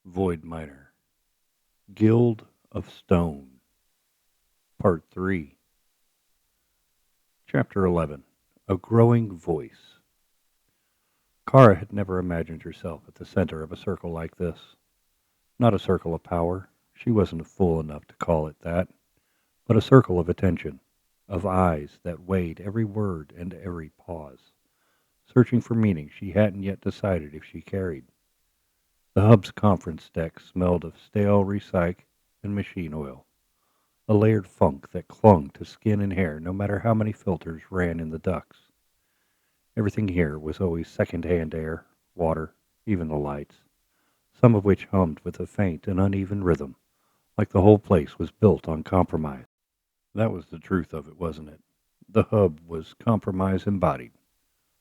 Void Miner, Guild of Stone, Part 3, Chapter 11, A Growing Voice. Kara had never imagined herself at the center of a circle like this. Not a circle of power, she wasn't fool enough to call it that, but a circle of attention, of eyes that weighed every word and every pause, searching for meaning she hadn't yet decided if she carried. The hub's conference deck smelled of stale recyc and machine oil, a layered funk that clung to skin and hair no matter how many filters ran in the ducts. Everything here was always second-hand air, water, even the lights, some of which hummed with a faint and uneven rhythm, like the whole place was built on compromise. That was the truth of it, wasn't it? The hub was compromise embodied,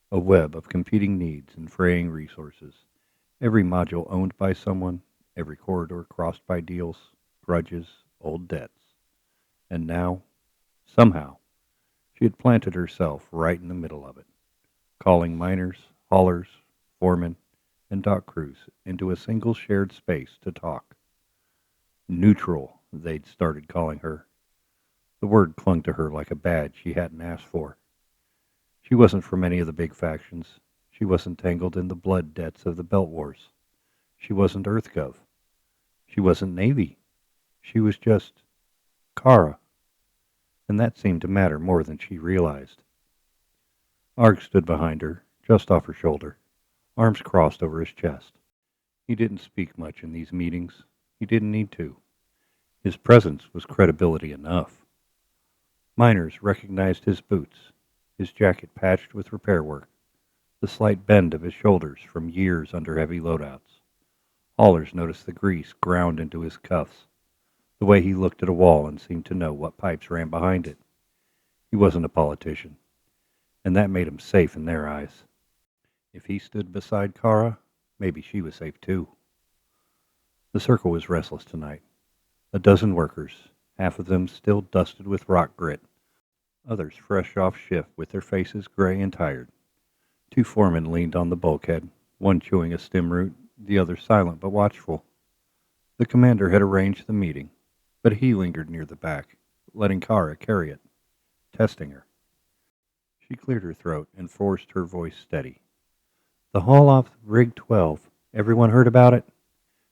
a web of competing needs and fraying resources, every module owned by someone, every corridor crossed by deals, grudges, old debts. And now, somehow, she had planted herself right in the middle of it, calling miners, haulers, foremen, and dock crews into a single shared space to talk. Neutral, they'd started calling her. The word clung to her like a badge she hadn't asked for. She wasn't from any of the big factions. She wasn't tangled in the blood debts of the Belt Wars. She wasn't EarthGov. She wasn't Navy. She was just Kara, and that seemed to matter more than she realized. Arg stood behind her, just off her shoulder, arms crossed over his chest. He didn't speak much in these meetings. He didn't need to. His presence was credibility enough. Miners recognized his boots, his jacket patched with repair work, the slight bend of his shoulders from years under heavy loadouts. Haulers noticed the grease ground into his cuffs, the way he looked at a wall and seemed to know what pipes ran behind it. He wasn't a politician, and that made him safe in their eyes. If he stood beside Kara, maybe she was safe too. The circle was restless tonight. A dozen workers, half of them still dusted with rock grit, others fresh off shift with their faces gray and tired. Two foremen leaned on the bulkhead, one chewing a stem root, the other silent but watchful. The commander had arranged the meeting, but he lingered near the back, letting Kara carry it, testing her. She cleared her throat and forced her voice steady. The haul off Rig 12. Everyone heard about it?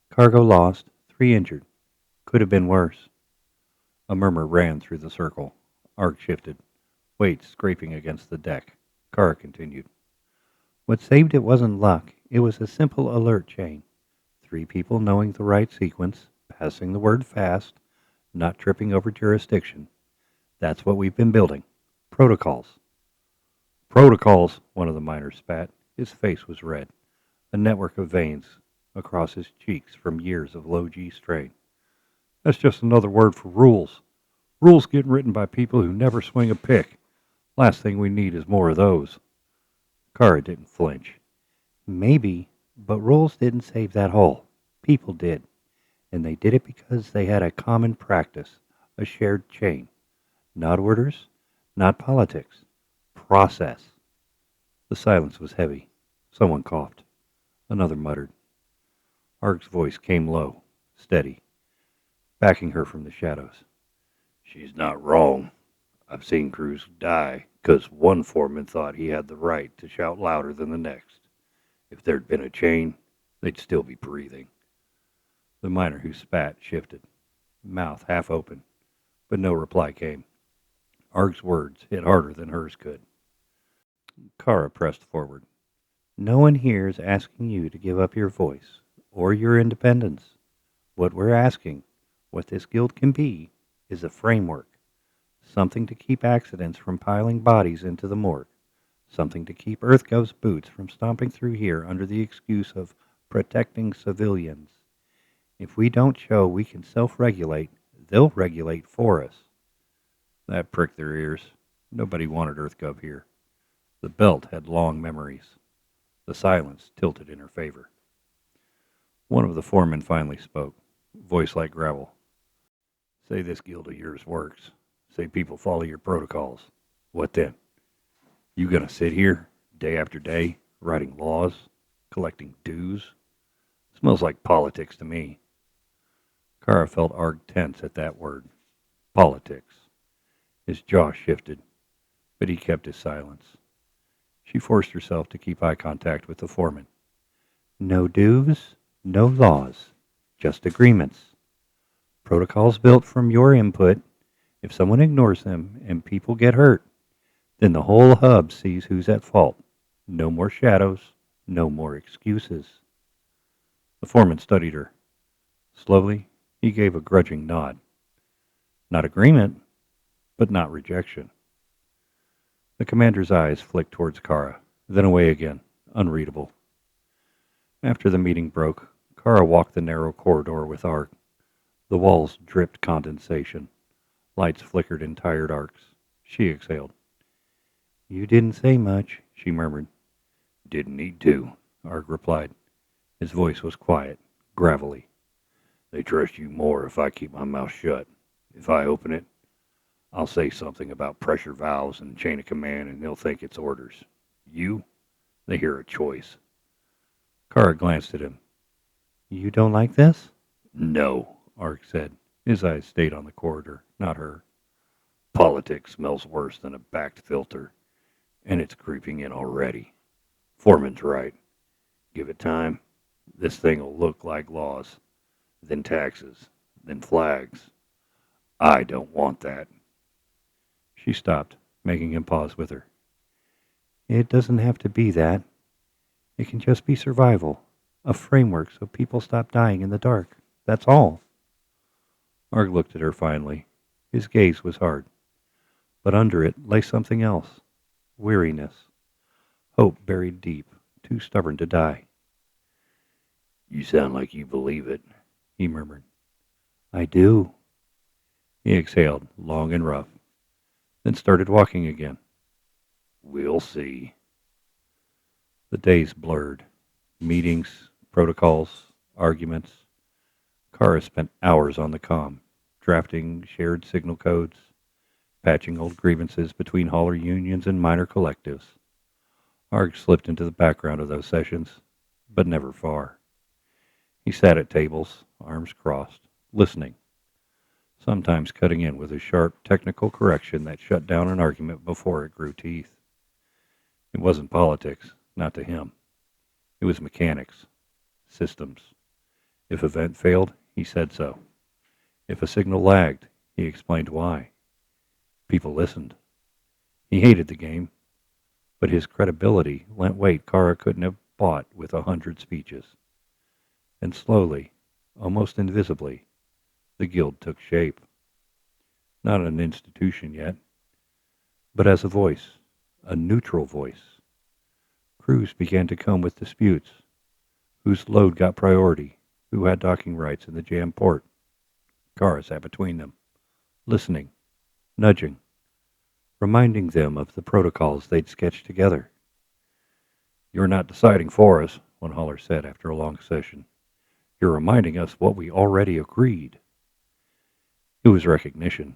Cargo lost, 3 injured. Could have been worse. A murmur ran through the circle. Arg shifted, weight scraping against the deck. Kara continued. What saved it wasn't luck. It was a simple alert chain. 3 people knowing the right sequence, passing the word fast, not tripping over jurisdiction. That's what we've been building. Protocols. Protocols, one of the miners spat. His face was red, a network of veins across his cheeks from years of low G strain. That's just another word for rules. Rules getting written by people who never swing a pick. Last thing we need is more of those. Kara didn't flinch. Maybe, but rules didn't save that hole. People did. And they did it because they had a common practice, a shared chain. Not orders, not politics. Process. The silence was heavy. Someone coughed. Another muttered. Ark's voice came low, steady, backing her from the shadows. She's not wrong. I've seen crews die because one foreman thought he had the right to shout louder than the next. If there'd been a chain, they'd still be breathing. The miner who spat shifted, mouth half open, but no reply came. Ark's words hit harder than hers could. Kara pressed forward. No one here is asking you to give up your voice or your independence. What we're asking, what this guild can be, is a framework. Something to keep accidents from piling bodies into the morgue. Something to keep EarthGov's boots from stomping through here under the excuse of protecting civilians. If we don't show we can self-regulate, they'll regulate for us. That pricked their ears. Nobody wanted EarthGov here. The belt had long memories. The silence tilted in her favor. One of the foremen finally spoke, voice like gravel. Say this guild of yours works. Say people follow your protocols. What then? You gonna sit here, day after day, writing laws, collecting dues, Smells like politics to me. Kara felt Arg tense at that word. Politics. His jaw shifted, but he kept his silence. She forced herself to keep eye contact with the foreman. No dues, no laws, just agreements. Protocols built from your input. If someone ignores them and people get hurt, then the whole hub sees who's at fault. No more shadows, no more excuses. The foreman studied her. Slowly, he gave a grudging nod. Not agreement, but not rejection. The commander's eyes flicked towards Kara, then away again, unreadable. After the meeting broke, Kara walked the narrow corridor with Arg. The walls dripped condensation. Lights flickered in tired arcs. She exhaled. You didn't say much, she murmured. Didn't need to, Arg replied. His voice was quiet, gravelly. They trust you more if I keep my mouth shut. If I open it, I'll say something about pressure valves and chain of command, and they'll think it's orders. You, they hear a choice. Kara glanced at him. You don't like this? No, Arg said. His eyes stayed on the corridor, not her. Politics smells worse than a backed filter, and it's creeping in already. Foreman's right. Give it time. This thing will look like laws, then taxes, then flags. I don't want that. She stopped, making him pause with her. It doesn't have to be that. It can just be survival, a framework so people stop dying in the dark. That's all. Arg looked at her finally. His gaze was hard, but under it lay something else. Weariness. Hope buried deep, too stubborn to die. You sound like you believe it, he murmured. I do. He exhaled, long and rough, then started walking again. We'll see. The days blurred. Meetings, protocols, arguments. Kara spent hours on the comm, drafting shared signal codes, patching old grievances between hauler unions and minor collectives. Arg slipped into the background of those sessions, but never far. He sat at tables, arms crossed, listening, sometimes cutting in with a sharp technical correction that shut down an argument before it grew teeth. It wasn't politics, not to him. It was mechanics, systems. If event failed, he said so. If a signal lagged, he explained why. People listened. He hated the game, but his credibility lent weight Kara couldn't have bought with 100 speeches. And slowly, almost invisibly, the guild took shape. Not an institution yet, but as a voice, a neutral voice. Crews began to come with disputes. Whose load got priority? Who had docking rights in the jammed port? Kara sat between them, listening, nudging, reminding them of the protocols they'd sketched together. You're not deciding for us, one hauler said after a long session. You're reminding us what we already agreed. It was recognition,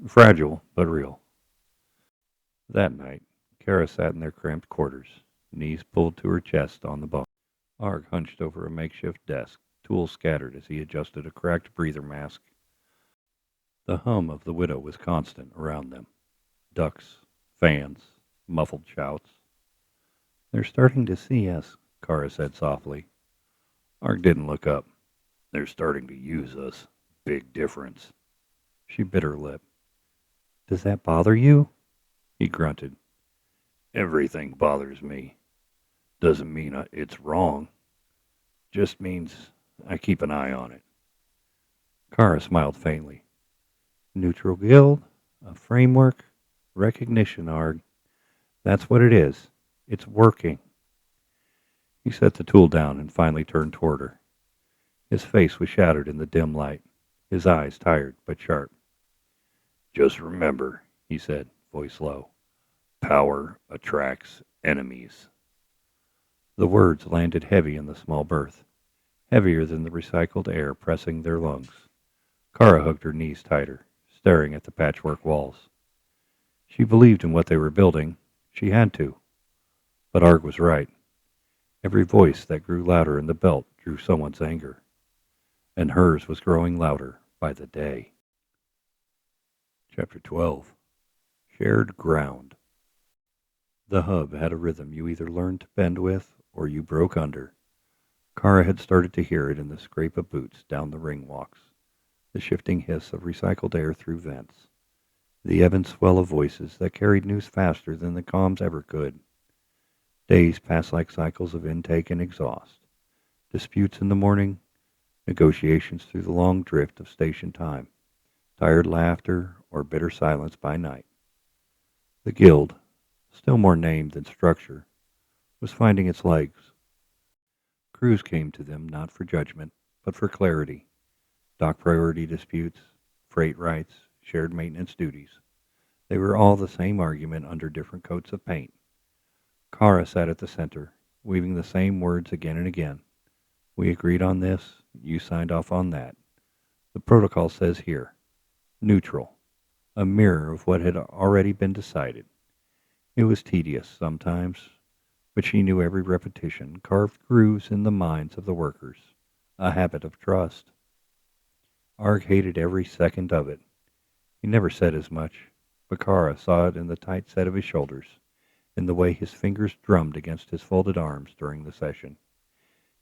fragile but real. That night, Kara sat in their cramped quarters, knees pulled to her chest on the bunk. Arg hunched over a makeshift desk, tools scattered as he adjusted a cracked breather mask. The hum of the widow was constant around them. Ducks, fans, muffled shouts. They're starting to see us, Kara said softly. Arg didn't look up. They're starting to use us. Big difference. She bit her lip. Does that bother you? He grunted. Everything bothers me. Doesn't mean it's wrong. Just means I keep an eye on it. Kara smiled faintly. Neutral guild, a framework, recognition, Arg. That's what it is. It's working. He set the tool down and finally turned toward her. His face was shadowed in the dim light, his eyes tired but sharp. Just remember, he said, voice low, power attracts enemies. The words landed heavy in the small berth, heavier than the recycled air pressing their lungs. Kara hugged her knees tighter, staring at the patchwork walls. She believed in what they were building. She had to. But Arg was right. Every voice that grew louder in the belt drew someone's anger, and hers was growing louder by the day. Chapter 12. Shared Ground. The hub had a rhythm you either learned to bend with or you broke under. Kara had started to hear it in the scrape of boots down the ring walks, the shifting hiss of recycled air through vents, the ebb and swell of voices that carried news faster than the comms ever could. Days passed like cycles of intake and exhaust, disputes in the morning, negotiations through the long drift of station time, tired laughter or bitter silence by night. The guild, still more name than structure, was finding its legs. Crews came to them not for judgment, but for clarity. Dock priority disputes, freight rights, shared maintenance duties. They were all the same argument under different coats of paint. Kara sat at the center, weaving the same words again and again. We agreed on this, you signed off on that. The protocol says here, neutral, a mirror of what had already been decided. It was tedious sometimes, but she knew every repetition carved grooves in the minds of the workers, a habit of trust. Arg hated every second of it. He never said as much, but Kara saw it in the tight set of his shoulders, in the way his fingers drummed against his folded arms during the session.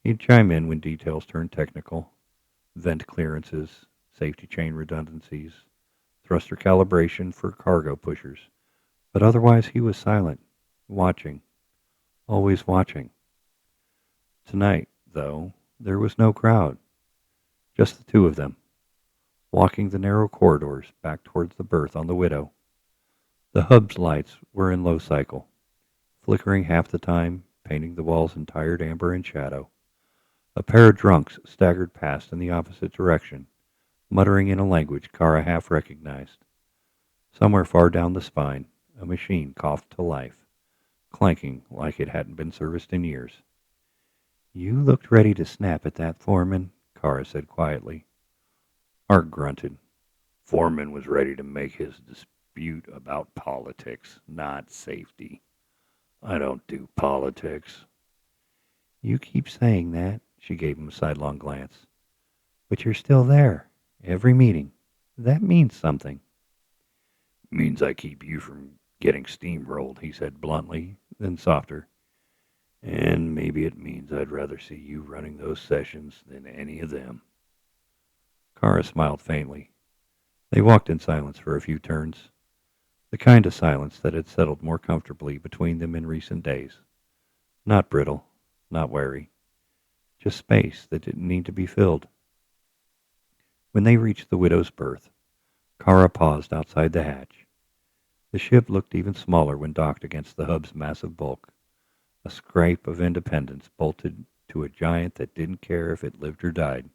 He'd chime in when details turned technical, vent clearances, safety chain redundancies, thruster calibration for cargo pushers, but otherwise he was silent, watching, always watching. Tonight, though, there was no crowd, just the two of them, walking the narrow corridors back towards the berth on the Widow. The hub's lights were in low cycle, flickering half the time, painting the walls in tired amber and shadow. A pair of drunks staggered past in the opposite direction, muttering in a language Kara half recognized. Somewhere far down the spine, a machine coughed to life, clanking like it hadn't been serviced in years. You looked ready to snap at that, Foreman, Kara said quietly. Ark grunted. Foreman was ready to make his dispute about politics, not safety. I don't do politics. You keep saying that, she gave him a sidelong glance. But you're still there, every meeting. That means something. Means I keep you from getting steamrolled, he said bluntly, then softer. And maybe it means I'd rather see you running those sessions than any of them. Kara smiled faintly. They walked in silence for a few turns, the kind of silence that had settled more comfortably between them in recent days. Not brittle, not wary, just space that didn't need to be filled. When they reached the Widow's berth, Kara paused outside the hatch. The ship looked even smaller when docked against the hub's massive bulk, a scrape of independence bolted to a giant that didn't care if it lived or died.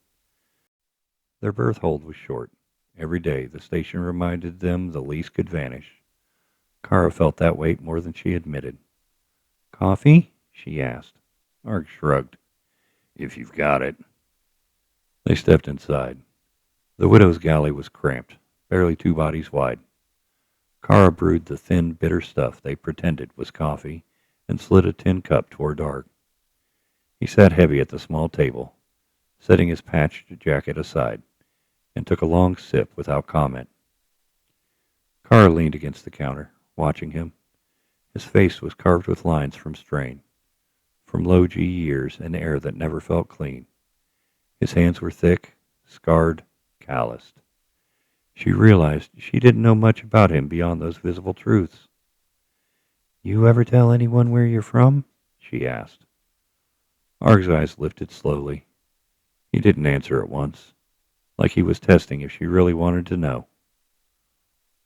Their berth hold was short. Every day the station reminded them the lease could vanish. Kara felt that weight more than she admitted. Coffee? She asked. Arg shrugged. If you've got it. They stepped inside. The Widow's galley was cramped, barely 2 bodies wide. Kara brewed the thin, bitter stuff they pretended was coffee and slid a tin cup toward Arg. He sat heavy at the small table, setting his patched jacket aside, and took a long sip without comment. Kara leaned against the counter, watching him. His face was carved with lines from strain, from low-G years and air that never felt clean. His hands were thick, scarred, calloused. She realized she didn't know much about him beyond those visible truths. You ever tell anyone where you're from? She asked. Arg's eyes lifted slowly. He didn't answer at once, like he was testing if she really wanted to know.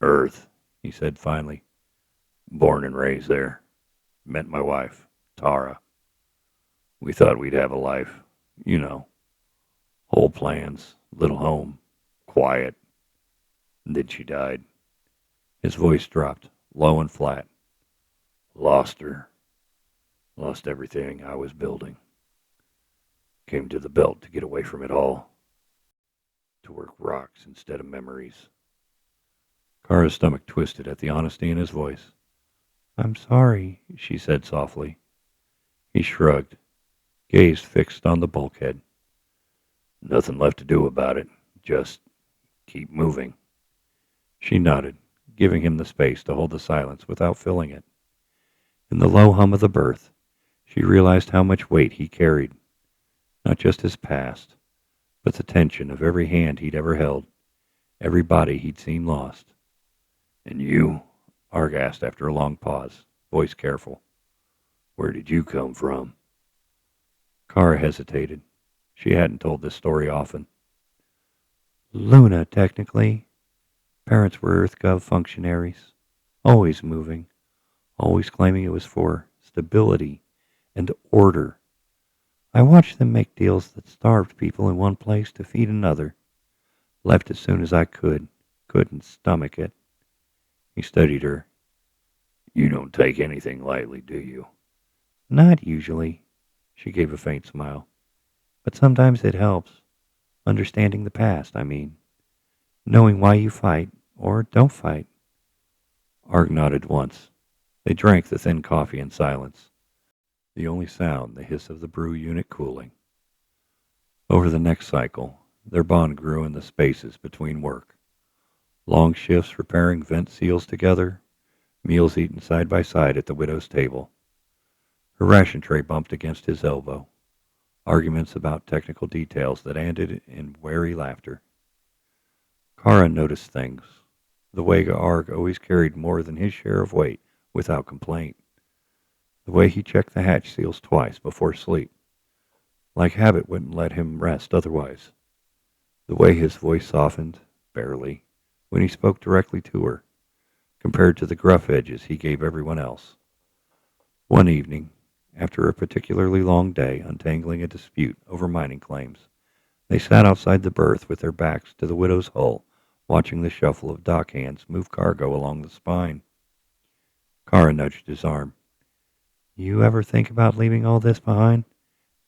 Earth, he said finally. Born and raised there. Met my wife, Tara. We thought we'd have a life, you know. Whole plans, little home, quiet. And then she died. His voice dropped, low and flat. Lost her. Lost everything I was building. Came to the belt to get away from it all. To work rocks instead of memories. Kara's stomach twisted at the honesty in his voice. I'm sorry, she said softly. He shrugged, gaze fixed on the bulkhead. Nothing left to do about it. Just keep moving. She nodded, giving him the space to hold the silence without filling it. In the low hum of the berth, she realized how much weight he carried. Not just his past, but the tension of every hand he'd ever held, every body he'd seen lost. And you? Arg asked after a long pause, voice careful. Where did you come from? Kara hesitated. She hadn't told this story often. Luna, technically. Parents were EarthGov functionaries. Always moving. Always claiming it was for stability and order. I watched them make deals that starved people in one place to feed another. Left as soon as I could. Couldn't stomach it. He studied her. You don't take anything lightly, do you? Not usually. She gave a faint smile. But sometimes it helps. Understanding the past, I mean. Knowing why you fight, or don't fight. Arg nodded once. They drank the thin coffee in silence. The only sound, the hiss of the brew unit cooling. Over the next cycle, their bond grew in the spaces between work. Long shifts repairing vent seals together, meals eaten side by side at the widow's table. Her ration tray bumped against his elbow. Arguments about technical details that ended in wary laughter. Kara noticed things. The way Arg always carried more than his share of weight without complaint. The way he checked the hatch seals twice before sleep. Like habit wouldn't let him rest otherwise. The way his voice softened, barely, when he spoke directly to her, compared to the gruff edges he gave everyone else. One evening, after a particularly long day untangling a dispute over mining claims, they sat outside the berth with their backs to the widow's hull, watching the shuffle of dock hands move cargo along the spine. Kara nudged his arm. You ever think about leaving all this behind?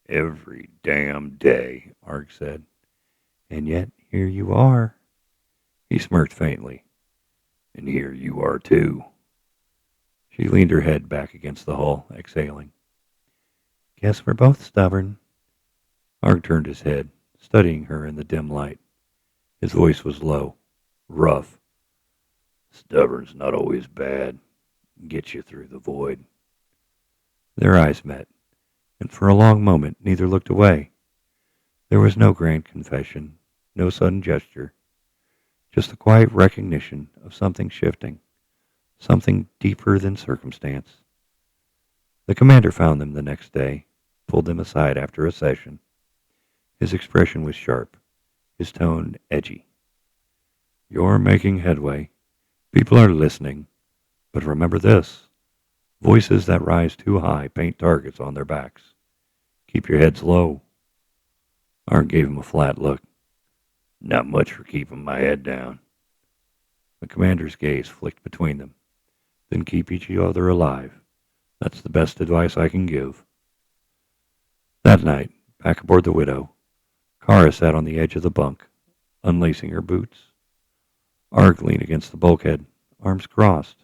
Every damn day, Arg said. And yet, here you are. He smirked faintly. And here you are, too. She leaned her head back against the hull, exhaling. Guess we're both stubborn. Arg turned his head, studying her in the dim light. His voice was low, rough. Stubborn's not always bad. Gets you through the void. Their eyes met, and for a long moment neither looked away. There was no grand confession, no sudden gesture, just the quiet recognition of something shifting, something deeper than circumstance. The commander found them the next day, pulled them aside after a session. His expression was sharp, his tone edgy. You're making headway. People are listening. But remember this. Voices that rise too high paint targets on their backs. Keep your heads low. Arg gave him a flat look. Not much for keeping my head down. The commander's gaze flicked between them. Then keep each other alive. That's the best advice I can give. That night, back aboard the Widow, Kara sat on the edge of the bunk, unlacing her boots. Arg leaned against the bulkhead, arms crossed.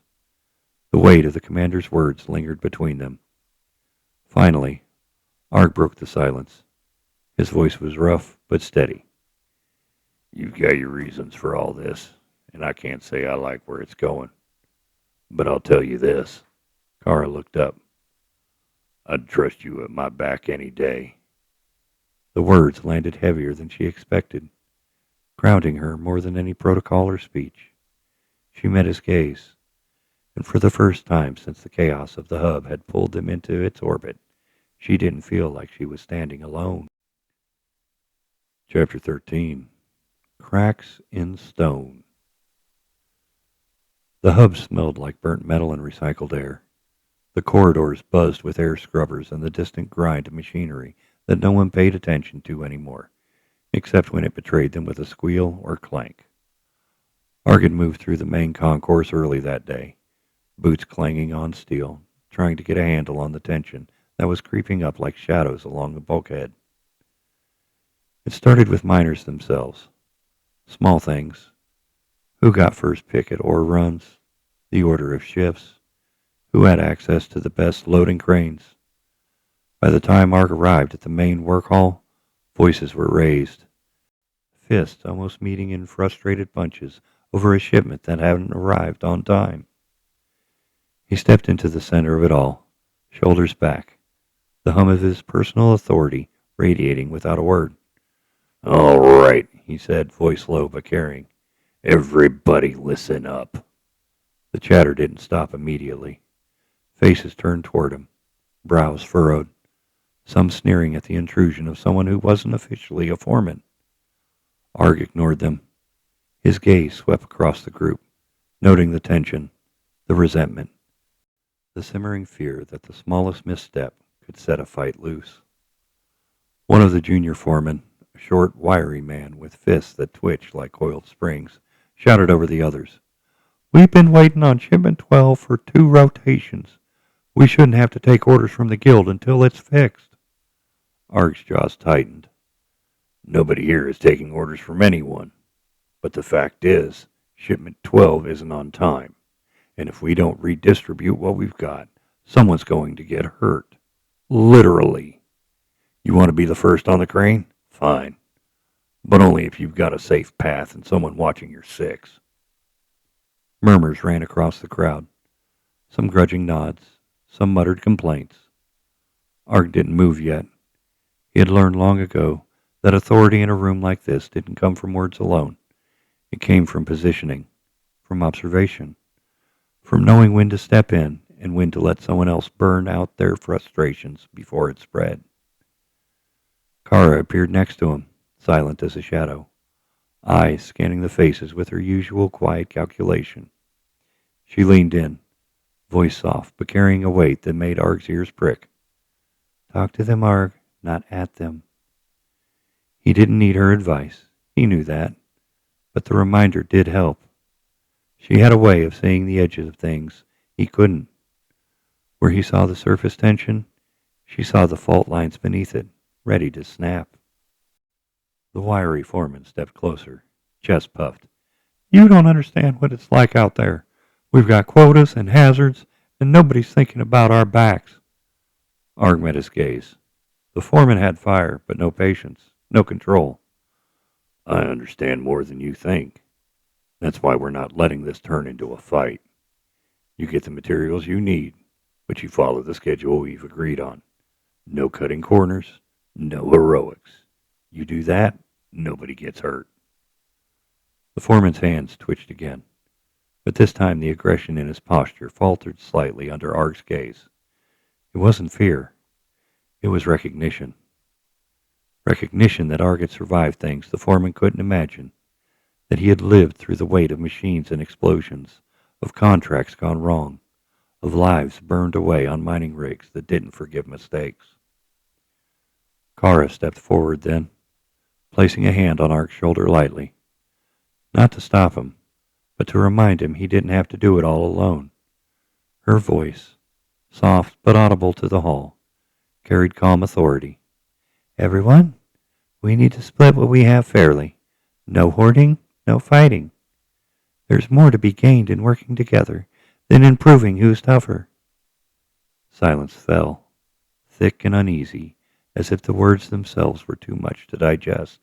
The weight of the commander's words lingered between them. Finally, Arg broke the silence. His voice was rough but steady. You've got your reasons for all this, and I can't say I like where it's going. But I'll tell you this. Kara looked up. I'd trust you at my back any day. The words landed heavier than she expected, grounding her more than any protocol or speech. She met his gaze, and for the first time since the chaos of the hub had pulled them into its orbit, she didn't feel like she was standing alone. Chapter 13. Cracks in Stone. The hub smelled like burnt metal and recycled air. The corridors buzzed with air scrubbers and the distant grind of machinery that no one paid attention to anymore, except when it betrayed them with a squeal or clank. Arg had moved through the main concourse early that day, boots clanging on steel, trying to get a handle on the tension that was creeping up like shadows along the bulkhead. It started with miners themselves. Small things. Who got first pick at ore runs? The order of shifts? Who had access to the best loading cranes? By the time Arg arrived at the main work hall, voices were raised. fists almost meeting in frustrated punches over a shipment that hadn't arrived on time. He stepped into the center of it all, shoulders back, the hum of his personal authority radiating without a word. "All right," he said, voice low but carrying. "Everybody listen up." The chatter didn't stop immediately. Faces turned toward him, brows furrowed, some sneering at the intrusion of someone who wasn't officially a foreman. Arg ignored them. His gaze swept across the group, noting the tension, the resentment, the simmering fear that the smallest misstep could set a fight loose. One of the junior foremen, a short, wiry man with fists that twitched like coiled springs, shouted over the others, "We've been waiting on shipment 12 for 2 rotations. We shouldn't have to take orders from the guild until it's fixed." Arg's jaws tightened. "Nobody here is taking orders from anyone. But the fact is, shipment 12 isn't on time. And if we don't redistribute what we've got, someone's going to get hurt. Literally. You want to be the first on the crane? Fine. But only if you've got a safe path and someone watching your six." Murmurs ran across the crowd. Some grudging nods, some muttered complaints. Arg didn't move yet. He had learned long ago that authority in a room like this didn't come from words alone. It came from positioning, from observation, from knowing when to step in and when to let someone else burn out their frustrations before it spread. Kara appeared next to him, silent as a shadow, eyes scanning the faces with her usual quiet calculation. She leaned in, voice soft but carrying a weight that made Arg's ears prick. "Talk to them, Arg, not at them." He didn't need her advice. He knew that. But the reminder did help. She had a way of seeing the edges of things he couldn't. Where he saw the surface tension, she saw the fault lines beneath it, ready to snap. The wiry foreman stepped closer, chest puffed. "You don't understand what it's like out there. We've got quotas and hazards, and nobody's thinking about our backs." Arg met his gaze. The foreman had fire, but no patience, no control. "I understand more than you think. That's why we're not letting this turn into a fight. You get the materials you need, but you follow the schedule we've agreed on. No cutting corners, no heroics. You do that, nobody gets hurt." The foreman's hands twitched again, but this time the aggression in his posture faltered slightly under Arg's gaze. It wasn't fear. It was recognition. Recognition that Arg had survived things the foreman couldn't imagine, that he had lived through the weight of machines and explosions, of contracts gone wrong, of lives burned away on mining rigs that didn't forgive mistakes. Kara stepped forward then, placing a hand on Arg's shoulder lightly, not to stop him, but to remind him he didn't have to do it all alone. Her voice, soft but audible to the hall, carried calm authority. "Everyone, we need to split what we have fairly. No hoarding, no fighting. There's more to be gained in working together than in proving who's tougher." Silence fell, thick and uneasy, as if the words themselves were too much to digest.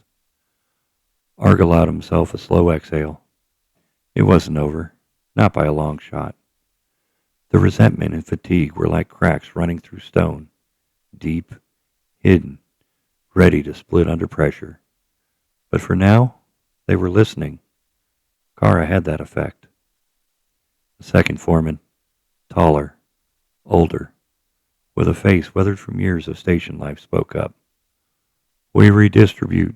Arg allowed himself a slow exhale. It wasn't over, not by a long shot. The resentment and fatigue were like cracks running through stone, deep, hidden, ready to split under pressure. But for now, they were listening. Kara had that effect. The second foreman, taller, older, with a face weathered from years of station life, spoke up. "We redistribute.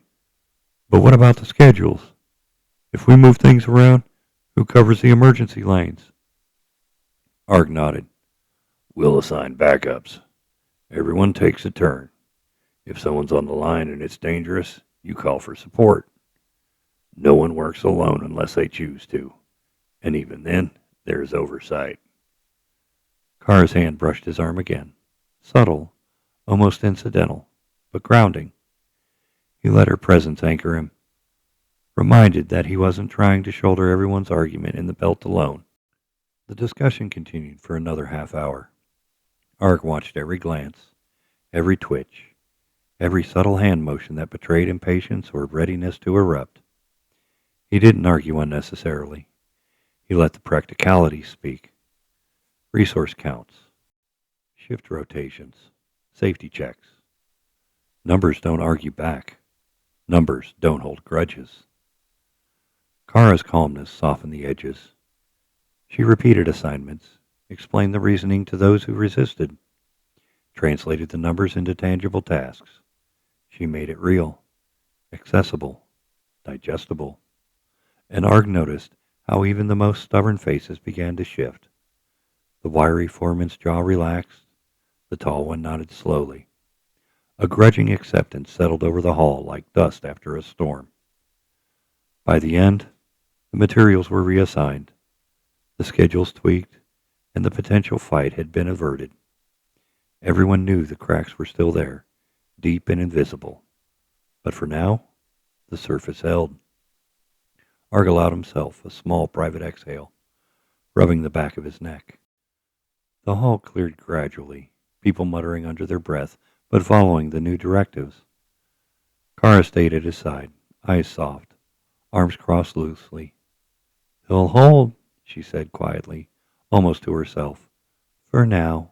But what about the schedules? If we move things around, who covers the emergency lanes?" Arg nodded. "We'll assign backups. Everyone takes a turn. If someone's on the line and it's dangerous, you call for support. No one works alone unless they choose to. And even then, there's oversight." Kara's hand brushed his arm again. Subtle, almost incidental, but grounding. He let her presence anchor him, reminded that he wasn't trying to shoulder everyone's argument in the belt alone. The discussion continued for another half hour. Arg watched every glance, every twitch, every subtle hand motion that betrayed impatience or readiness to erupt. He didn't argue unnecessarily. He let the practicality speak. Resource counts, shift rotations, safety checks. Numbers don't argue back. Numbers don't hold grudges. Kara's calmness softened the edges. She repeated assignments, explained the reasoning to those who resisted, translated the numbers into tangible tasks. She made it real, accessible, digestible. And Arg noticed how even the most stubborn faces began to shift. The wiry foreman's jaw relaxed. The tall one nodded slowly. A grudging acceptance settled over the hall like dust after a storm. By the end, the materials were reassigned, the schedules tweaked, and the potential fight had been averted. Everyone knew the cracks were still there, deep and invisible. But for now, the surface held. Arg allowed himself a small private exhale, rubbing the back of his neck. The hall cleared gradually, people muttering under their breath, but following the new directives. Kara stayed at his side, eyes soft, arms crossed loosely. "He'll hold," she said quietly, almost to herself. "For now."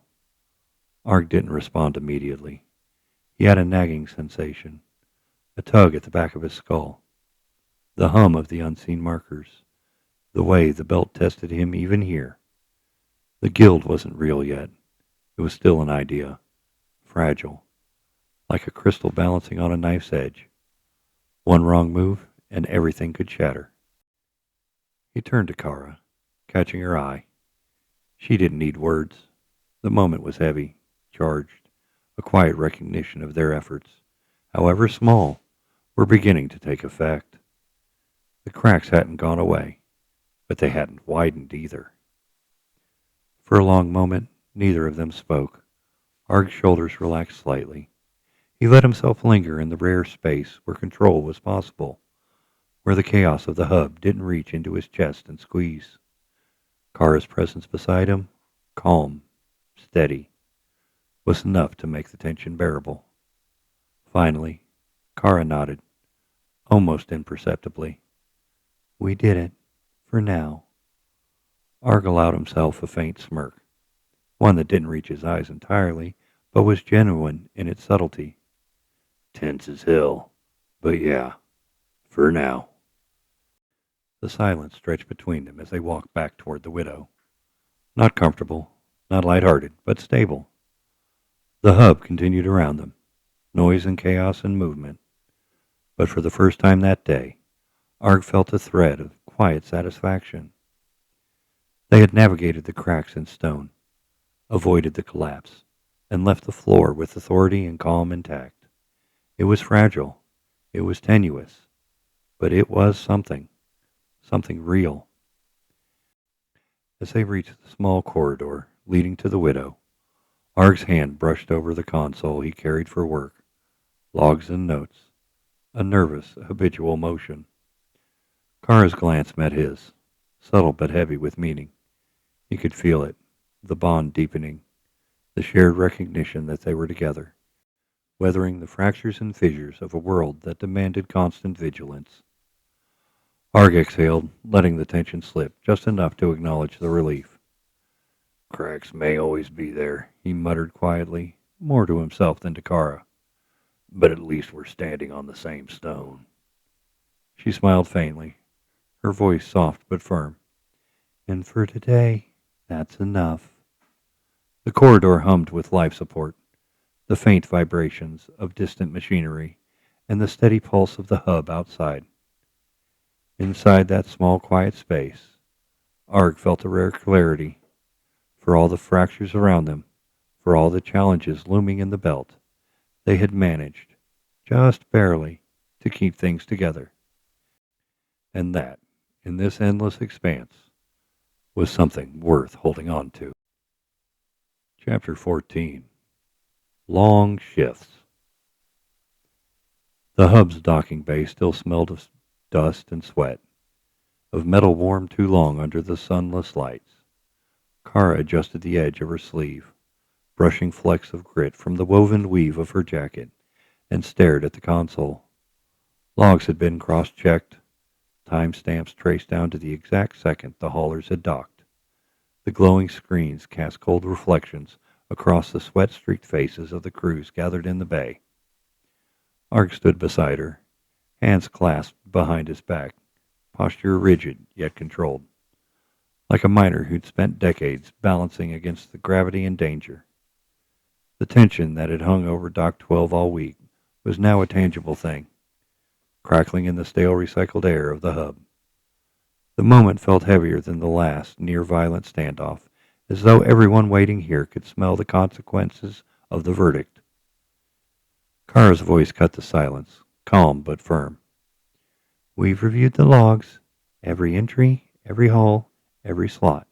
Arg didn't respond immediately. He had a nagging sensation, a tug at the back of his skull. The hum of the unseen markers, the way the belt tested him even here. The guild wasn't real yet. It was still an idea, fragile, like a crystal balancing on a knife's edge. One wrong move, and everything could shatter. He turned to Kara, catching her eye. She didn't need words. The moment was heavy, charged, a quiet recognition of their efforts, however small, were beginning to take effect. The cracks hadn't gone away, but they hadn't widened either. For a long moment, neither of them spoke. Arg's shoulders relaxed slightly. He let himself linger in the rare space where control was possible, where the chaos of the hub didn't reach into his chest and squeeze. Kara's presence beside him, calm, steady, was enough to make the tension bearable. Finally, Kara nodded, almost imperceptibly. "We did it, for now." Arg allowed himself a faint smirk, one that didn't reach his eyes entirely, but was genuine in its subtlety. "Tense as hell, but yeah, for now." The silence stretched between them as they walked back toward the widow. Not comfortable, not light-hearted, but stable. The hub continued around them, noise and chaos and movement. But for the first time that day, Arg felt a thread of quiet satisfaction. They had navigated the cracks in stone, avoided the collapse, and left the floor with authority and calm intact. It was fragile, it was tenuous, but it was something real. As they reached the small corridor leading to the widow, Arg's hand brushed over the console he carried for work, logs and notes, a nervous, habitual motion. Kara's glance met his, subtle but heavy with meaning. He could feel it, the bond deepening, the shared recognition that they were together, weathering the fractures and fissures of a world that demanded constant vigilance. Arg exhaled, letting the tension slip just enough to acknowledge the relief. "Cracks may always be there," he muttered quietly, more to himself than to Kara. "But at least we're standing on the same stone." She smiled faintly, her voice soft but firm. "And for today, that's enough." The corridor hummed with life support, the faint vibrations of distant machinery, and the steady pulse of the hub outside. Inside that small, quiet space, Arg felt a rare clarity. For all the fractures around them, for all the challenges looming in the belt, they had managed, just barely, to keep things together. And that, in this endless expanse, was something worth holding on to. Chapter 14. Long Shifts. The hub's docking bay still smelled of dust and sweat, of metal warmed too long under the sunless lights. Kara adjusted the edge of her sleeve, brushing flecks of grit from the woven weave of her jacket, and stared at the console. Logs had been cross-checked, timestamps traced down to the exact second the haulers had docked. The glowing screens cast cold reflections across the sweat-streaked faces of the crews gathered in the bay. Arg stood beside her, hands clasped behind his back, posture rigid yet controlled, like a miner who'd spent decades balancing against the gravity and danger. The tension that had hung over Dock 12 all week was now a tangible thing, crackling in the stale recycled air of the hub. The moment felt heavier than the last near-violent standoff, as though everyone waiting here could smell the consequences of the verdict. Kara's voice cut the silence, calm but firm. "We've reviewed the logs, every entry, every hull, every slot."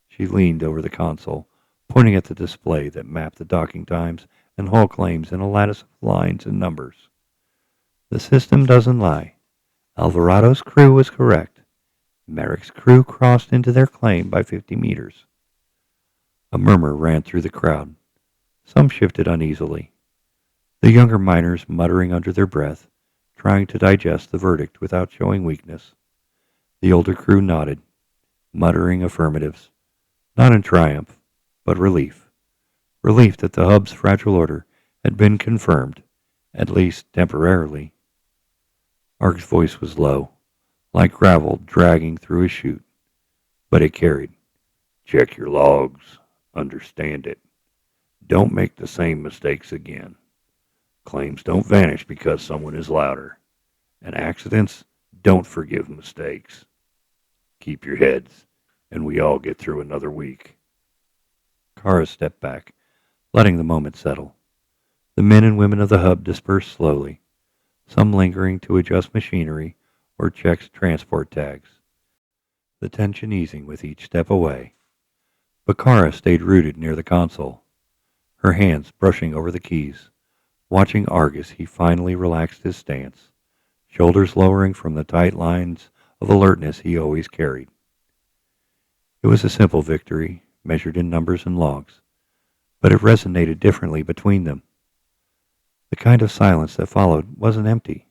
She leaned over the console, pointing at the display that mapped the docking times and hull claims in a lattice of lines and numbers. "The system doesn't lie. Alvarado's crew was correct. Merrick's crew crossed into their claim by 50 meters. A murmur ran through the crowd. Some shifted uneasily. The younger miners muttering under their breath, trying to digest the verdict without showing weakness. The older crew nodded, muttering affirmatives, not in triumph, but relief. Relief that the hub's fragile order had been confirmed, at least temporarily. Ark's voice was low, like gravel dragging through a chute, but it carried. "Check your logs. Understand it. Don't make the same mistakes again. Claims don't vanish because someone is louder, and accidents don't forgive mistakes. Keep your heads, and we all get through another week." Kara stepped back, letting the moment settle. The men and women of the hub dispersed slowly, some lingering to adjust machinery or check transport tags, the tension easing with each step away. But Kara stayed rooted near the console, her hands brushing over the keys, watching Argus. He finally relaxed his stance, shoulders lowering from the tight lines of alertness he always carried. It was a simple victory, measured in numbers and logs, but it resonated differently between them. The kind of silence that followed wasn't empty.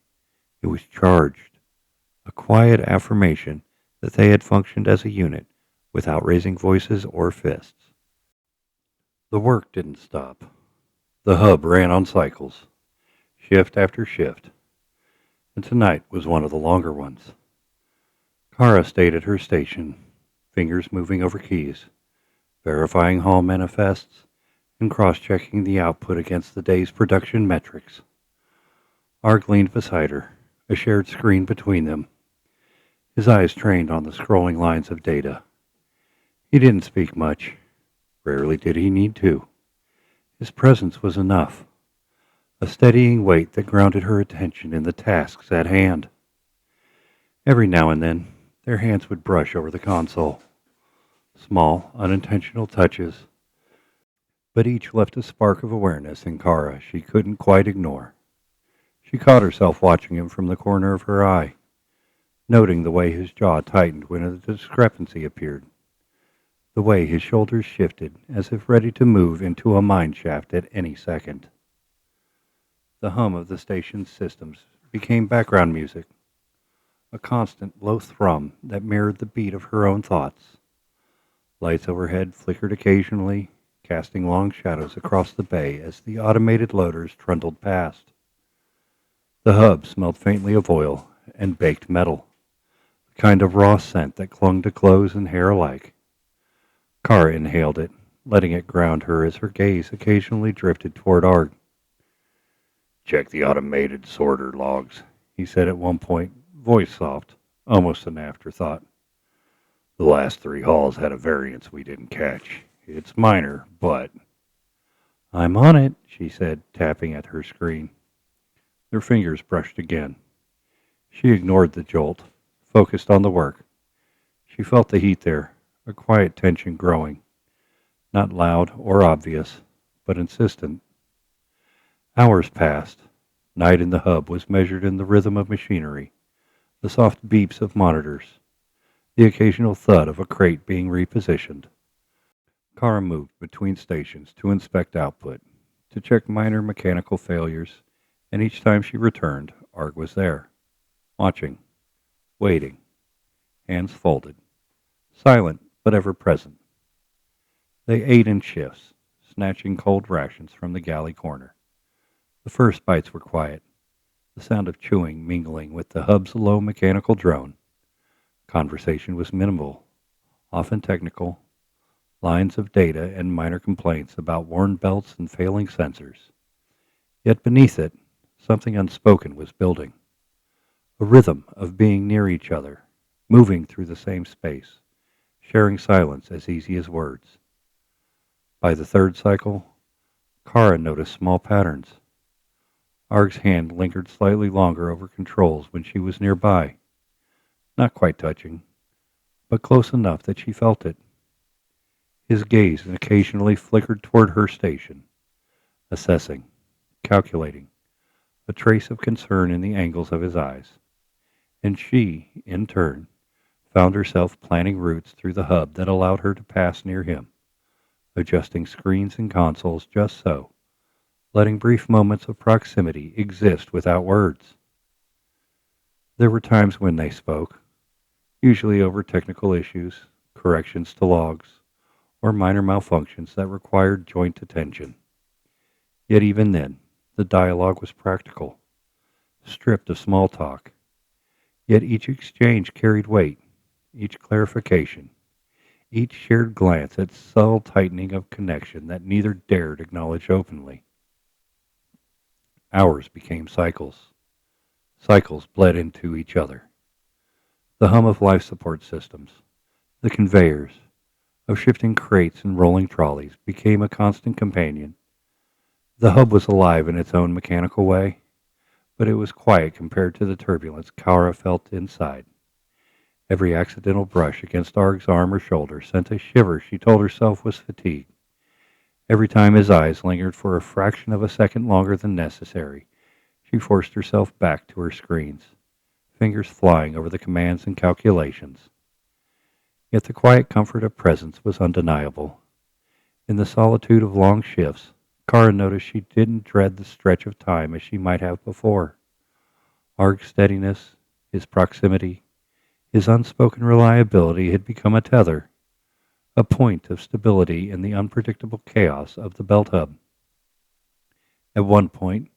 It was charged, a quiet affirmation that they had functioned as a unit without raising voices or fists. The work didn't stop. The hub ran on cycles, shift after shift, and tonight was one of the longer ones. Kara stayed at her station, fingers moving over keys, verifying hull manifests and cross-checking the output against the day's production metrics. Arg leaned beside her, a shared screen between them, his eyes trained on the scrolling lines of data. He didn't speak much. Rarely did he need to. His presence was enough, a steadying weight that grounded her attention in the tasks at hand. Every now and then, their hands would brush over the console. Small, unintentional touches, but each left a spark of awareness in Kara she couldn't quite ignore. She caught herself watching him from the corner of her eye, noting the way his jaw tightened when a discrepancy appeared, the way his shoulders shifted as if ready to move into a mine shaft at any second. The hum of the station's systems became background music, a constant low thrum that mirrored the beat of her own thoughts. Lights overhead flickered occasionally, casting long shadows across the bay as the automated loaders trundled past. The hub smelled faintly of oil and baked metal, the kind of raw scent that clung to clothes and hair alike. Kara inhaled it, letting it ground her as her gaze occasionally drifted toward Arg. "Check the automated sorter logs," he said at one point, voice soft, almost an afterthought. "The last 3 hauls had a variance we didn't catch. It's minor, but—" "I'm on it," she said, tapping at her screen. Their fingers brushed again. She ignored the jolt, focused on the work. She felt the heat there, a quiet tension growing, not loud or obvious, but insistent. Hours passed. Night in the hub was measured in the rhythm of machinery, the soft beeps of monitors, the occasional thud of a crate being repositioned. Kara moved between stations to inspect output, to check minor mechanical failures, and each time she returned, Arg was there, watching, waiting, hands folded, silent but ever present. They ate in shifts, snatching cold rations from the galley corner. The first bites were quiet, the sound of chewing mingling with the hub's low mechanical drone. Conversation was minimal, often technical, lines of data and minor complaints about worn belts and failing sensors. Yet beneath it, something unspoken was building, a rhythm of being near each other, moving through the same space, sharing silence as easy as words. By the third cycle, Kara noticed small patterns. Arg's hand lingered slightly longer over controls when she was nearby, not quite touching, but close enough that she felt it. His gaze occasionally flickered toward her station, assessing, calculating, a trace of concern in the angles of his eyes. And she, in turn, found herself planning routes through the hub that allowed her to pass near him, adjusting screens and consoles just so, letting brief moments of proximity exist without words. There were times when they spoke, usually over technical issues, corrections to logs, or minor malfunctions that required joint attention. Yet even then, the dialogue was practical, stripped of small talk. Yet each exchange carried weight, each clarification, each shared glance at subtle tightening of connection that neither dared acknowledge openly. Hours became cycles. Cycles bled into each other. The hum of life support systems, the conveyors, of shifting crates and rolling trolleys became a constant companion. The hub was alive in its own mechanical way, but it was quiet compared to the turbulence Kara felt inside. Every accidental brush against Arg's arm or shoulder sent a shiver she told herself was fatigue. Every time his eyes lingered for a fraction of a second longer than necessary, she forced herself back to her screens, fingers flying over the commands and calculations. Yet the quiet comfort of presence was undeniable. In the solitude of long shifts, Kara noticed she didn't dread the stretch of time as she might have before. Arg's steadiness, his proximity, his unspoken reliability had become a tether, a point of stability in the unpredictable chaos of the belt hub. At one point,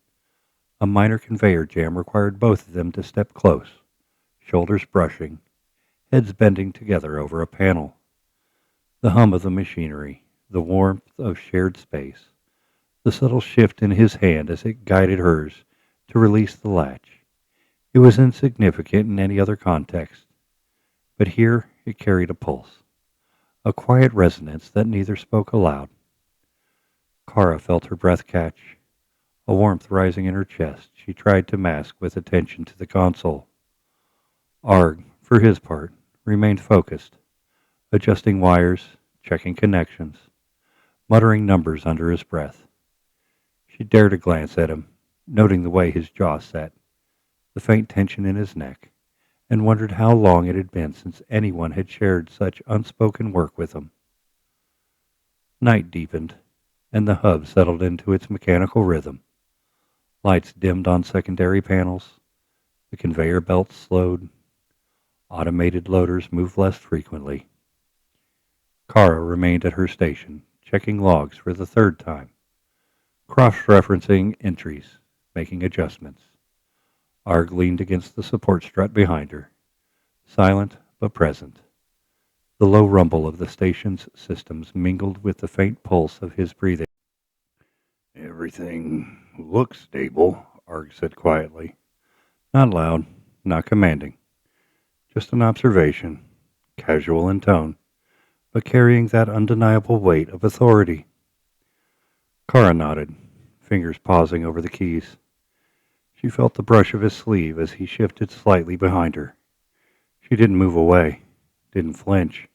a minor conveyor jam required both of them to step close, shoulders brushing, heads bending together over a panel. The hum of the machinery, the warmth of shared space, the subtle shift in his hand as it guided hers to release the latch. It was insignificant in any other context, but here it carried a pulse, a quiet resonance that neither spoke aloud. Kara felt her breath catch, a warmth rising in her chest she tried to mask with attention to the console. Arg, for his part, remained focused, adjusting wires, checking connections, muttering numbers under his breath. She dared a glance at him, noting the way his jaw set, the faint tension in his neck, and wondered how long it had been since anyone had shared such unspoken work with him. Night deepened, and the hub settled into its mechanical rhythm. Lights dimmed on secondary panels, the conveyor belts slowed, automated loaders moved less frequently. Kara remained at her station, checking logs for the third time, cross-referencing entries, making adjustments. Arg leaned against the support strut behind her, silent but present. The low rumble of the station's systems mingled with the faint pulse of his breathing. "Everything looks stable," Arg said quietly. Not loud, not commanding. Just an observation, casual in tone, but carrying that undeniable weight of authority. Kara nodded, fingers pausing over the keys. She felt the brush of his sleeve as he shifted slightly behind her. She didn't move away, didn't flinch.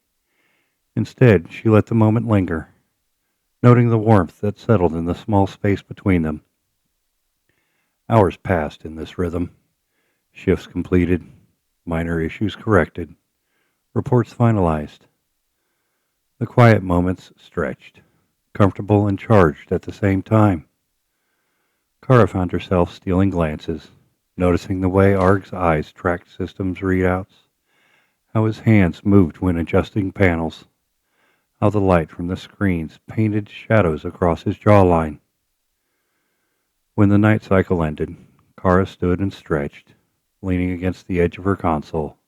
Instead, she let the moment linger, noting the warmth that settled in the small space between them. Hours passed in this rhythm, shifts completed, minor issues corrected, reports finalized. The quiet moments stretched, comfortable and charged at the same time. Kara found herself stealing glances, noticing the way Arg's eyes tracked systems readouts, how his hands moved when adjusting panels, how the light from the screens painted shadows across his jawline. When the night cycle ended, Kara stood and stretched, leaning against the edge of her console.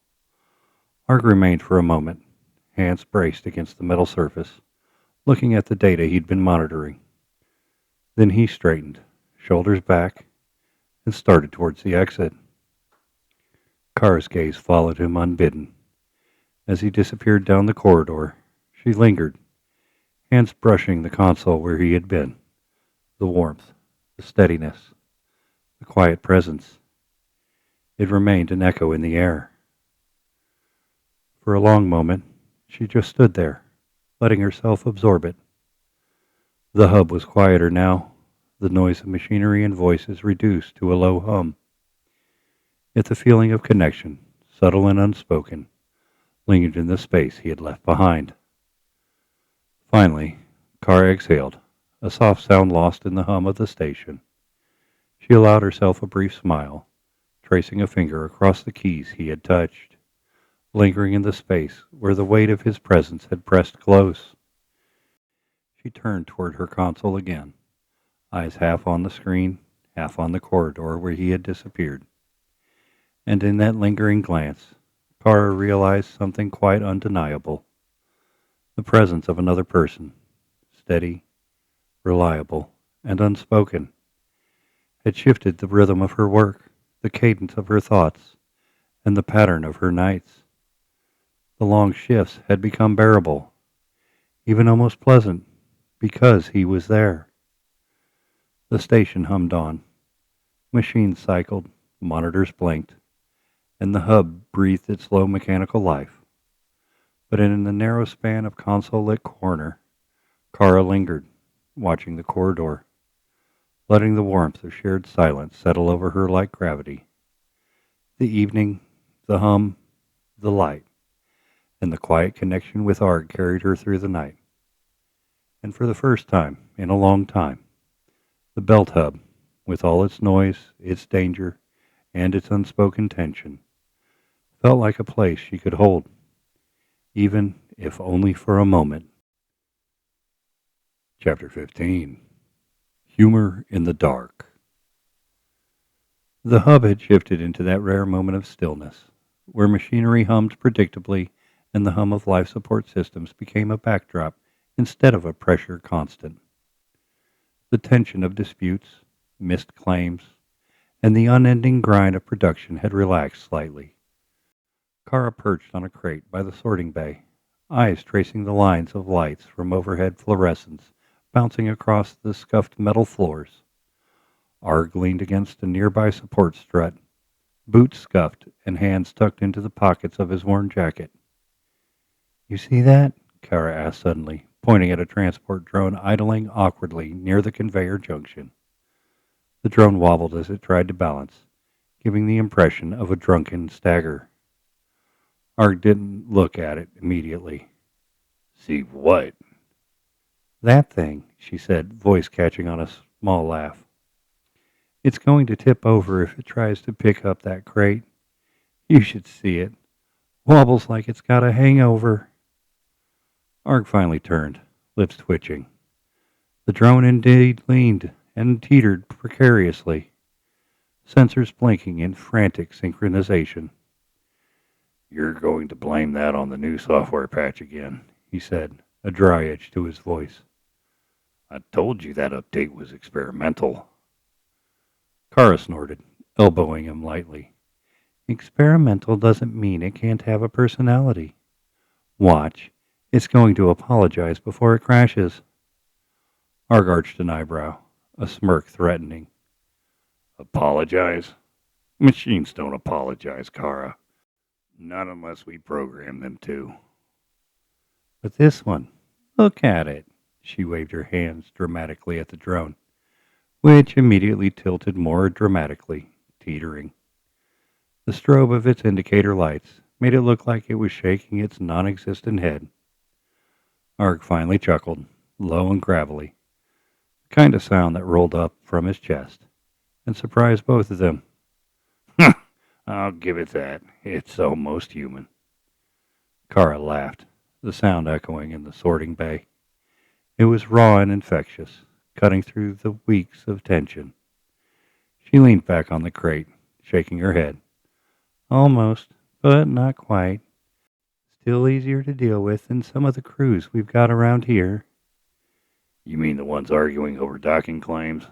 Arg remained for a moment, hands braced against the metal surface, looking at the data he'd been monitoring. Then he straightened, shoulders back, and started towards the exit. Kara's gaze followed him unbidden. As he disappeared down the corridor, she lingered, hands brushing the console where he had been. The warmth, the steadiness, the quiet presence. It remained an echo in the air. For a long moment, she just stood there, letting herself absorb it. The hub was quieter now, the noise of machinery and voices reduced to a low hum. Yet the feeling of connection, subtle and unspoken, lingered in the space he had left behind. Finally, Kara exhaled, a soft sound lost in the hum of the station. She allowed herself a brief smile, tracing a finger across the keys he had touched, lingering in the space where the weight of his presence had pressed close. She turned toward her console again, eyes half on the screen, half on the corridor where he had disappeared. And in that lingering glance, Kara realized something quite undeniable. The presence of another person, steady, reliable, and unspoken, had shifted the rhythm of her work, the cadence of her thoughts, and the pattern of her nights. The long shifts had become bearable, even almost pleasant, because he was there. The station hummed on. Machines cycled, monitors blinked, and the hub breathed its slow mechanical life. But in the narrow span of console-lit corner, Kara lingered, watching the corridor, letting the warmth of shared silence settle over her like gravity. The evening, the hum, the light, and the quiet connection with Arg carried her through the night. And for the first time in a long time, the belt hub, with all its noise, its danger, and its unspoken tension, felt like a place she could hold, even if only for a moment. Chapter 15. Humor in the Dark. The hub had shifted into that rare moment of stillness, where machinery hummed predictably and the hum of life support systems became a backdrop instead of a pressure constant. The tension of disputes, missed claims, and the unending grind of production had relaxed slightly. Kara perched on a crate by the sorting bay, eyes tracing the lines of lights from overhead fluorescents bouncing across the scuffed metal floors. Arg leaned against a nearby support strut, boots scuffed and hands tucked into the pockets of his worn jacket. "You see that?" Kara asked suddenly, pointing at a transport drone idling awkwardly near the conveyor junction. The drone wobbled as it tried to balance, giving the impression of a drunken stagger. Arg didn't look at it immediately. "See what?" "That thing," she said, voice catching on a small laugh. "It's going to tip over if it tries to pick up that crate. You should see it. Wobbles like it's got a hangover." Arg finally turned, lips twitching. The drone indeed leaned and teetered precariously, sensors blinking in frantic synchronization. "You're going to blame that on the new software patch again," he said, a dry edge to his voice. "I told you that update was experimental." Kara snorted, elbowing him lightly. "Experimental doesn't mean it can't have a personality. Watch, it's going to apologize before it crashes." Arg arched an eyebrow, a smirk threatening. "Apologize? Machines don't apologize, Kara. Not unless we program them to." "But this one, look at it." She waved her hands dramatically at the drone, which immediately tilted more dramatically, teetering. The strobe of its indicator lights made it look like it was shaking its non-existent head. Arg finally chuckled, low and gravelly, the kind of sound that rolled up from his chest, and surprised both of them. "I'll give it that. It's almost human." Kara laughed, the sound echoing in the sorting bay. It was raw and infectious, cutting through the weeks of tension. She leaned back on the crate, shaking her head. Almost, but not quite. Still easier to deal with than some of the crews we've got around here. You mean the ones arguing over docking claims?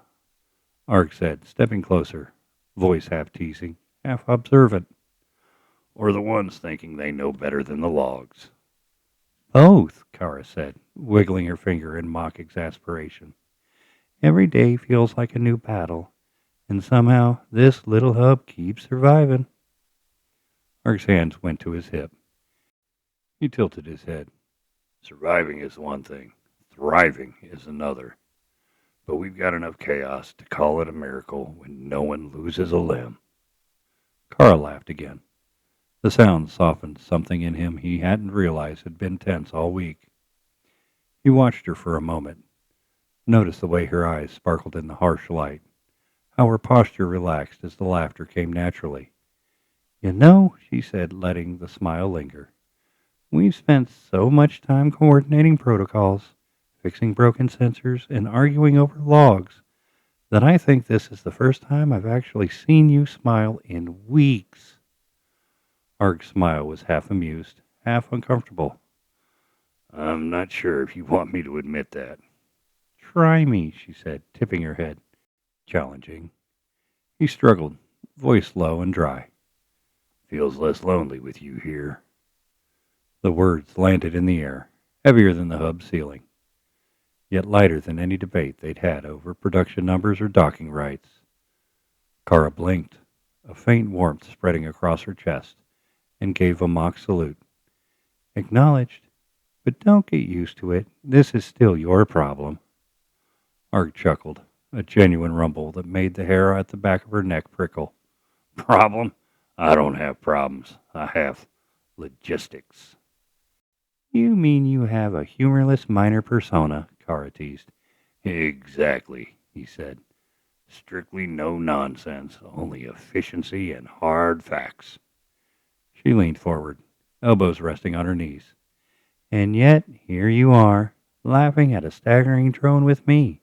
Arg said, stepping closer, voice half teasing, half observant. Or the ones thinking they know better than the logs? Both, Kara said, wiggling her finger in mock exasperation. Every day feels like a new battle, and somehow this little hub keeps surviving. Ark's hands went to his hip. He tilted his head. Surviving is one thing, thriving is another. But we've got enough chaos to call it a miracle when no one loses a limb. Kara laughed again. The sound softened something in him he hadn't realized had been tense all week. He watched her for a moment, noticed the way her eyes sparkled in the harsh light, how her posture relaxed as the laughter came naturally. You know, she said, letting the smile linger, we've spent so much time coordinating protocols, fixing broken sensors, and arguing over logs that I think this is the first time I've actually seen you smile in weeks. Arg's smile was half amused, half uncomfortable. I'm not sure if you want me to admit that. Try me, she said, tipping her head, challenging. He struggled, voice low and dry. Feels less lonely with you here. The words landed in the air, heavier than the hub ceiling, yet lighter than any debate they'd had over production numbers or docking rights. Kara blinked, a faint warmth spreading across her chest, and gave a mock salute. Acknowledged, but don't get used to it. This is still your problem. Arg chuckled, a genuine rumble that made the hair at the back of her neck prickle. Problem? I don't have problems. I have logistics. You mean you have a humorless minor persona, Kara teased. Exactly, he said. Strictly no nonsense, only efficiency and hard facts. She leaned forward, elbows resting on her knees. And yet, here you are, laughing at a staggering drone with me.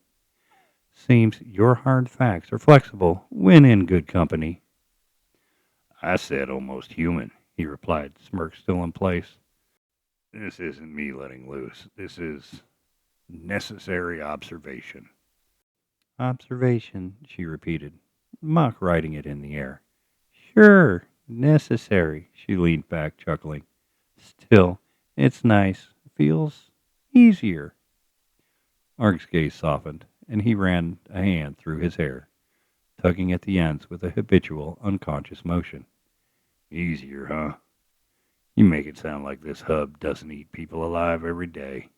Seems your hard facts are flexible when in good company. I said almost human, he replied, smirk still in place. This isn't me letting loose. This is necessary observation. Observation, she repeated, mock writing it in the air. Sure, necessary, she leaned back, chuckling. Still, it's nice. Feels easier. Arg's gaze softened, and he ran a hand through his hair, tugging at the ends with a habitual, unconscious motion. Easier, huh? You make it sound like this hub doesn't eat people alive every day.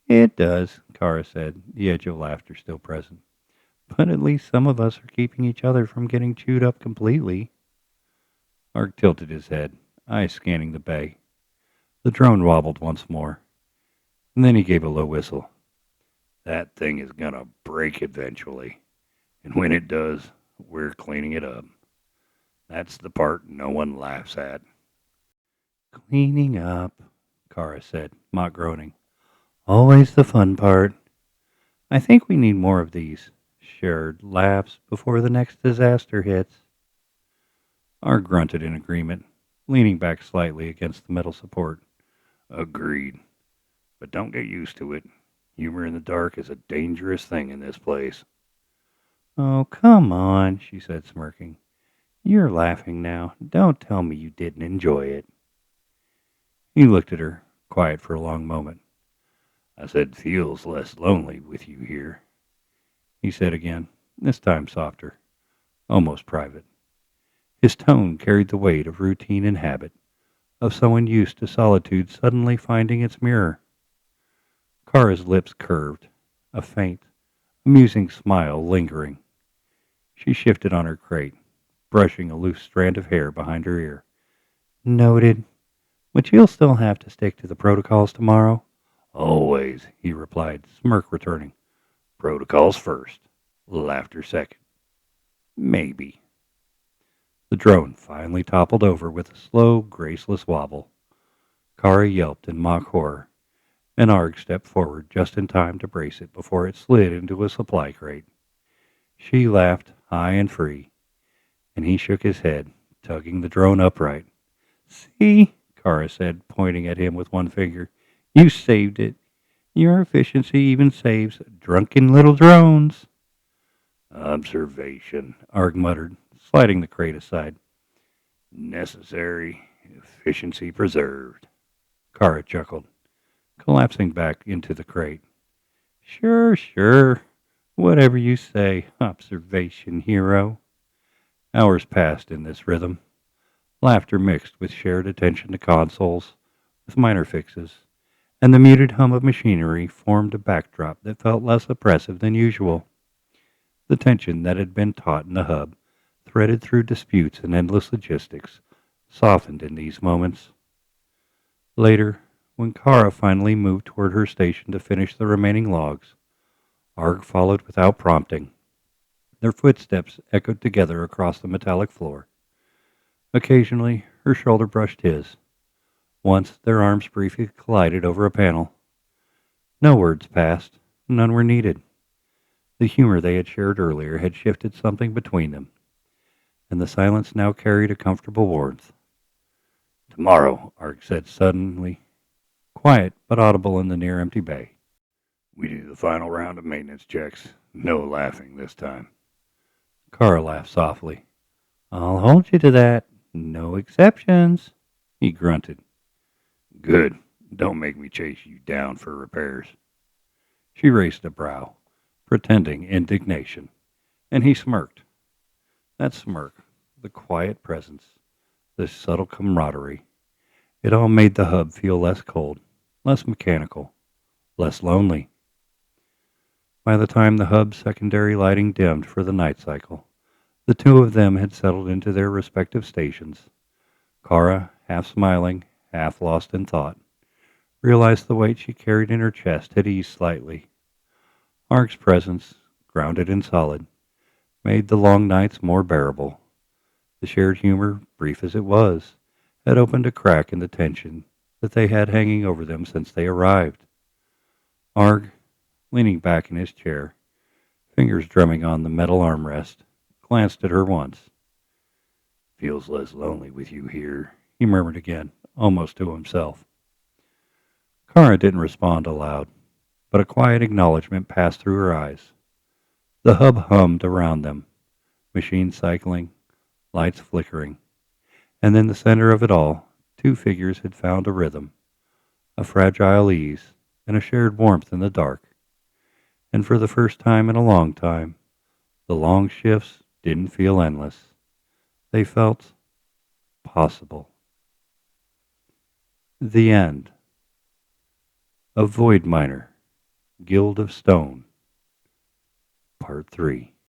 It does, Kara said, the edge of laughter still present. But at least some of us are keeping each other from getting chewed up completely. Arg tilted his head, eyes scanning the bay. The drone wobbled once more, and then he gave a low whistle. That thing is gonna break eventually, and when it does, we're cleaning it up. That's the part no one laughs at. Cleaning up, Kara said, mock groaning. Always the fun part. I think we need more of these shared laughs before the next disaster hits. Arg grunted in agreement, leaning back slightly against the metal support. Agreed. But don't get used to it. Humor in the dark is a dangerous thing in this place. Oh, come on, she said, smirking. You're laughing now. Don't tell me you didn't enjoy it. He looked at her, quiet for a long moment. I said feels less lonely with you here. He said again, this time softer, almost private. His tone carried the weight of routine and habit, of someone used to solitude suddenly finding its mirror. Kara's lips curved, a faint, amusing smile lingering. She shifted on her crate, brushing a loose strand of hair behind her ear. Noted. But you'll still have to stick to the protocols tomorrow? Always, he replied, smirk returning. Protocols first, laughter second. Maybe. The drone finally toppled over with a slow, graceless wobble. Kara yelped in mock horror, and Arg stepped forward just in time to brace it before it slid into a supply crate. She laughed high and free, and he shook his head, tugging the drone upright. "See," Kara said, pointing at him with one finger. "You saved it. Your efficiency even saves drunken little drones." Observation, Arg muttered, sliding the crate aside. necessary, efficiency preserved. Kara chuckled, collapsing back into the crate. "Sure, sure. Whatever you say, observation hero." Hours passed in this rhythm, laughter mixed with shared attention to consoles, with minor fixes, and the muted hum of machinery formed a backdrop that felt less oppressive than usual. The tension that had been taut in the hub, threaded through disputes and endless logistics, softened in these moments. Later, when Kara finally moved toward her station to finish the remaining logs, Arg followed without prompting. Their footsteps echoed together across the metallic floor. Occasionally, her shoulder brushed his. Once, their arms briefly collided over a panel. No words passed. None were needed. The humor they had shared earlier had shifted something between them, and the silence now carried a comfortable warmth. Tomorrow, Arg said suddenly, quiet but audible in the near empty bay. we do the final round of maintenance checks. No laughing this time. Kara laughed softly. "I'll hold you to that. No exceptions," he grunted. Good. Don't make me chase you down for repairs. She raised a brow, pretending indignation, and he smirked. That smirk, the quiet presence, the subtle camaraderie, it all made the hub feel less cold, less mechanical, less lonely. By the time the hub's secondary lighting dimmed for the night cycle, the two of them had settled into their respective stations. Kara, half smiling, half lost in thought, realized the weight she carried in her chest had eased slightly. Arg's presence, grounded and solid, made the long nights more bearable. The shared humor, brief as it was, had opened a crack in the tension that they had hanging over them since they arrived. Arg, leaning back in his chair, fingers drumming on the metal armrest, glanced at her once. Feels less lonely with you here. He murmured again, almost to himself. Kara didn't respond aloud, but a quiet acknowledgment passed through her eyes. The hub hummed around them, machines cycling, lights flickering, and in the center of it all, two figures had found a rhythm, a fragile ease, and a shared warmth in the dark. And for the first time in a long time, the long shifts didn't feel endless. They felt possible. The end. A Void Miner, Guild of Stone, Part 3.